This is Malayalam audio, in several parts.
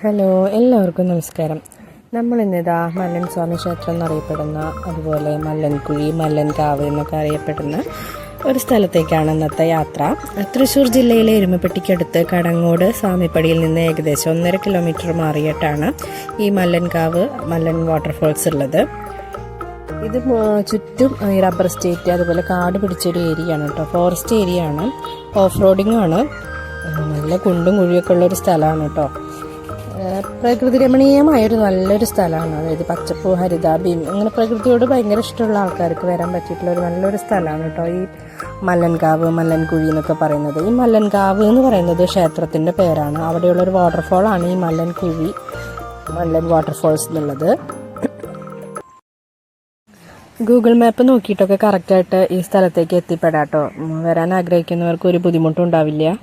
ഹലോ, എല്ലാവർക്കും നമസ്കാരം. നമ്മളിന്നിതാ മല്ലൻ സ്വാമി ക്ഷേത്രം എന്നറിയപ്പെടുന്ന, അതുപോലെ മല്ലൻകുഴി, മല്ലൻകാവ് എന്നൊക്കെ അറിയപ്പെടുന്ന ഒരു സ്ഥലത്തേക്കാണ് ഇന്നത്തെ യാത്ര. തൃശ്ശൂർ ജില്ലയിലെ എരുമപ്പെട്ടിക്കടുത്ത് കടങ്ങോട് സ്വാമിപ്പടിയിൽ നിന്ന് ഏകദേശം 1.5 കിലോമീറ്റർ മാറിയിട്ടാണ് ഈ മല്ലൻകാവ്, മല്ലൻ വാട്ടർഫോൾസ് ഉള്ളത്. ഇത് ചുറ്റും ഈ റബ്ബർ എസ്റ്റേറ്റ്, അതുപോലെ കാട് പിടിച്ചൊരു ഏരിയ ആണ് കേട്ടോ. ഫോറസ്റ്റ് ഏരിയ ആണ്, ഓഫ് റോഡിങ് ആണ്. നല്ല കുണ്ടും കുഴിയൊക്കെ ഉള്ളൊരു സ്ഥലമാണ് കേട്ടോ. പ്രകൃതി രമണീയമായൊരു നല്ലൊരു സ്ഥലമാണ്. അതായത് പച്ചപ്പൂ, ഹരിതാഭയും അങ്ങനെ പ്രകൃതിയോട് ഭയങ്കര ഇഷ്ടമുള്ള ആൾക്കാർക്ക് വരാൻ പറ്റിയിട്ടുള്ള ഒരു നല്ലൊരു സ്ഥലമാണ് കേട്ടോ ഈ മല്ലൻകാവ്, മല്ലൻകുഴി എന്നൊക്കെ പറയുന്നത്. ഈ മല്ലൻകാവ് എന്ന് പറയുന്നത് ക്ഷേത്രത്തിൻ്റെ പേരാണ്. അവിടെയുള്ളൊരു വാട്ടർഫോൾ ആണ് ഈ മല്ലൻകുഴി, മല്ലൻ വാട്ടർഫോൾസ് എന്നുള്ളത്. ഗൂഗിൾ മാപ്പ് നോക്കിയിട്ടൊക്കെ കറക്റ്റായിട്ട് ഈ സ്ഥലത്തേക്ക് എത്തിപ്പെടാം കേട്ടോ. വരാൻ ആഗ്രഹിക്കുന്നവർക്ക് ഒരു ബുദ്ധിമുട്ടും ഉണ്ടാവില്ല.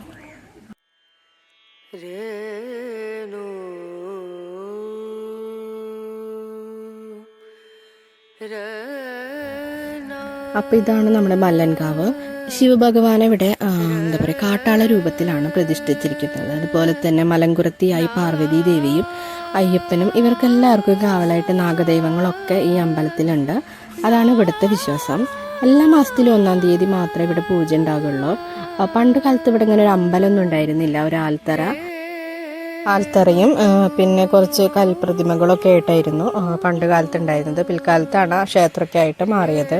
അപ്പോൾ ഇതാണ് നമ്മുടെ മല്ലൻകാവ്. ശിവഭഗവാൻ ഇവിടെ എന്താ പറയുക, കാട്ടാള രൂപത്തിലാണ് പ്രതിഷ്ഠിച്ചിരിക്കുന്നത്. അതുപോലെ തന്നെ മലങ്കുറത്തിയായി പാർവതി ദേവിയും അയ്യപ്പനും ഇവർക്കെല്ലാവർക്കും കാവലായിട്ട് നാഗദൈവങ്ങളൊക്കെ ഈ അമ്പലത്തിലുണ്ട്. അതാണ് ഇവിടുത്തെ വിശ്വാസം. എല്ലാ മാസത്തിലും 1-ാം തീയതി മാത്രമേ ഇവിടെ പൂജ ഉണ്ടാകുള്ളൂ. പണ്ട് കാലത്ത് ഇവിടെ ഇങ്ങനെ ഒരു അമ്പലമൊന്നും ഉണ്ടായിരുന്നില്ല. ഒരു ആൽത്തറയും പിന്നെ കുറച്ച് കൽപ്രതിമകളൊക്കെ ആയിട്ടായിരുന്നു പണ്ട് കാലത്ത് ഉണ്ടായിരുന്നത്. പിൽക്കാലത്താണ് ക്ഷേത്രമൊക്കെ ആയിട്ട് മാറിയത്.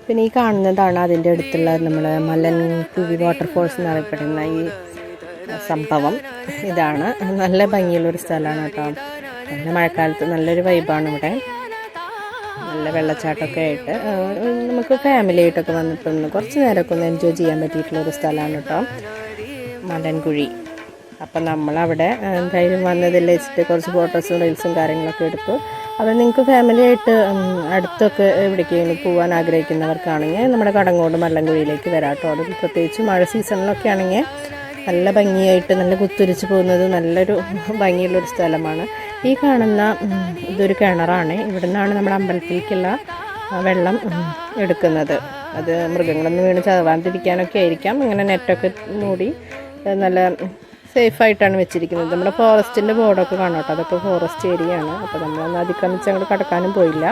പിന്നെ ഈ കാണുന്നതാണ് അതിൻ്റെ അടുത്തുള്ള നമ്മുടെ മല്ലൻകുഴി വാട്ടർഫോൾസ് എന്നറിയപ്പെടുന്ന ഈ സംഭവം. ഇതാണ് നല്ല ഭംഗിയുള്ളൊരു സ്ഥലമാണ് കേട്ടോ. നല്ല മഴക്കാലത്ത് നല്ലൊരു വൈബാണ് ഇവിടെ. നല്ല വെള്ളച്ചാട്ടമൊക്കെ ആയിട്ട് നമുക്ക് ഫാമിലി ആയിട്ടൊക്കെ വന്നിട്ടൊന്ന് കുറച്ച് നേരമൊക്കെ ഒന്ന് എൻജോയ് ചെയ്യാൻ പറ്റിയിട്ടുള്ളൊരു സ്ഥലമാണ് കേട്ടോ മല്ലൻകുഴി. അപ്പം നമ്മളവിടെ എന്തായാലും വന്നതിൽ വെച്ചിട്ട് കുറച്ച് ഫോട്ടോസും റീൽസും കാര്യങ്ങളൊക്കെ എടുത്തു. അപ്പോൾ നിങ്ങൾക്ക് ഫാമിലി ആയിട്ട് അടുത്തൊക്കെ എവിടേക്കെങ്കിലും പോകാൻ ആഗ്രഹിക്കുന്നവർക്കാണെങ്കിൽ നമ്മുടെ കടങ്ങോട് മല്ലൻകുഴിയിലേക്ക് വരാം കേട്ടോ. അത് പ്രത്യേകിച്ച് മഴ സീസണിലൊക്കെ ആണെങ്കിൽ നല്ല ഭംഗിയായിട്ട് നല്ല കുത്തിരിച്ച് പോകുന്നത് നല്ലൊരു ഭംഗിയുള്ളൊരു സ്ഥലമാണ്. ഈ കാണുന്ന ഇതൊരു കിണറാണ്. ഇവിടെ നിന്നാണ് നമ്മുടെ അമ്പലത്തിലേക്കുള്ള വെള്ളം എടുക്കുന്നത്. അത് മൃഗങ്ങളൊന്നും വീണ് ചതവാണ്ടിരിക്കാനൊക്കെ ആയിരിക്കാം ഇങ്ങനെ നെറ്റൊക്കെ മൂടി നല്ല സേഫായിട്ടാണ് വെച്ചിരിക്കുന്നത്. നമ്മുടെ ഫോറസ്റ്റിൻ്റെ ബോർഡൊക്കെ കാണാം കേട്ടോ. അതൊക്കെ ഫോറസ്റ്റ് ഏരിയ ആണ്. അപ്പോൾ നമ്മളൊന്ന് അതിക്രമിച്ച് അങ്ങോട്ട് കടക്കാനും പോയില്ല.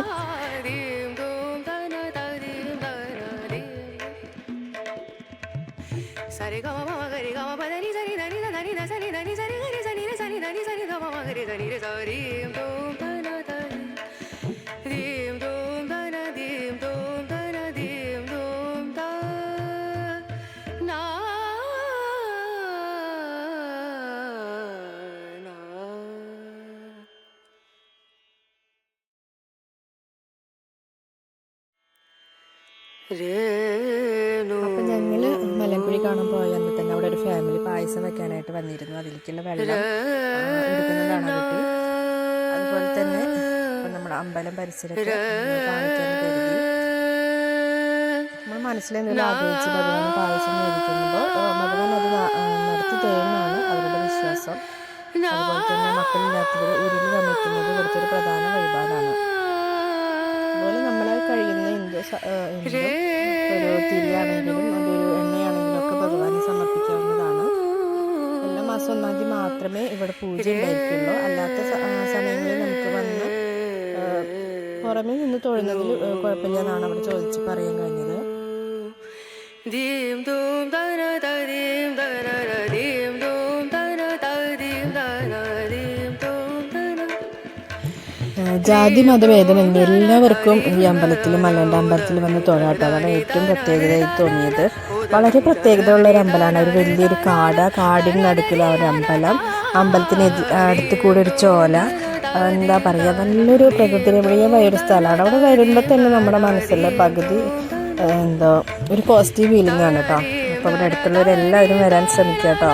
അപ്പം ഞങ്ങൾ മല്ലൻകുഴി കാണാൻ പോയപ്പോൾ തന്നെ അവിടെ ഒരു ഫാമിലി പായസം വെക്കാനായിട്ട് വന്നിരുന്നു. അതിലേക്കുള്ള വെള്ളം എടുക്കുന്നതാണ് കുട്ടി. അതുപോലെ തന്നെ ഇപ്പം നമ്മുടെ അമ്പലം പരിസരത്ത് കാണിക്കാൻ കരുതി. നമ്മൾ മനസ്സിലെന്തെങ്കിലും ആഗ്രഹിച്ച് ഭഗവാൻ പായസം മേടിക്കുമ്പോൾ ഭഗവാൻ അത് നടത്തി തരുന്നതാണ് അവരുടെ വിശ്വാസം. അതുപോലെ തന്നെ മക്കളില്ലാത്തവർ ഉരുളി വന്നിട്ടുന്നത് ഇവിടുത്തെ ഒരു പ്രധാന വഴിപാടാണ്. അതുപോലെ നമ്മളെ കഴിയുന്ന ഒരു തിരിയാണെങ്കിലും അതൊരു എണ്ണയാണെങ്കിലും ഒക്കെ ഭഗവാനെ സമർപ്പിക്കാവുന്നതാണ്. എല്ലാ മാസം 1-ാം തീയതി മാത്രമേ ഇവിടെ പൂജ ഉണ്ടായിരിക്കുള്ളൂ. അല്ലാത്ത സമയങ്ങളിൽ നമുക്ക് വന്ന് പുറമെ നിന്ന് തൊഴുന്നതിൽ കുഴപ്പമില്ല എന്നാണ് അവിടെ ചോദിച്ച് പറയാൻ കഴിഞ്ഞത്. ജാതി മതഭേദമന്യേ എല്ലാവർക്കും ഈ അമ്പലത്തിൽ, മല്ലൻ്റെ അമ്പലത്തിൽ വന്ന് തൊഴാട്ടോ. അതാണ് ഏറ്റവും പ്രത്യേകതയായി തോന്നിയത്. വളരെ പ്രത്യേകതയുള്ള ഒരു അമ്പലമാണ്. ഒരു വലിയൊരു കാടിന് നടുക്കിലുള്ള ഒരു അമ്പലം. അമ്പലത്തിന് അടുത്ത് കൂടെ ഒരു ചോല, എന്താ പറയുക, നല്ലൊരു പ്രകൃതി രമണീയമായ ഒരു സ്ഥലമാണ്. അവിടെ വരുമ്പോൾ തന്നെ നമ്മുടെ മനസ്സിലെ പകുതി എന്തോ ഒരു പോസിറ്റീവ് ഫീലിംഗ് ആണ് കേട്ടോ. അപ്പോൾ അവിടെ അടുത്തുള്ളവരെല്ലാവരും വരാൻ ശ്രമിക്കുക കേട്ടോ.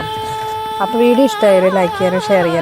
അപ്പോൾ വീഡിയോ ഇഷ്ടമായാലും ലൈക്ക് ചെയ്യാനും ഷെയർ ചെയ്യാനും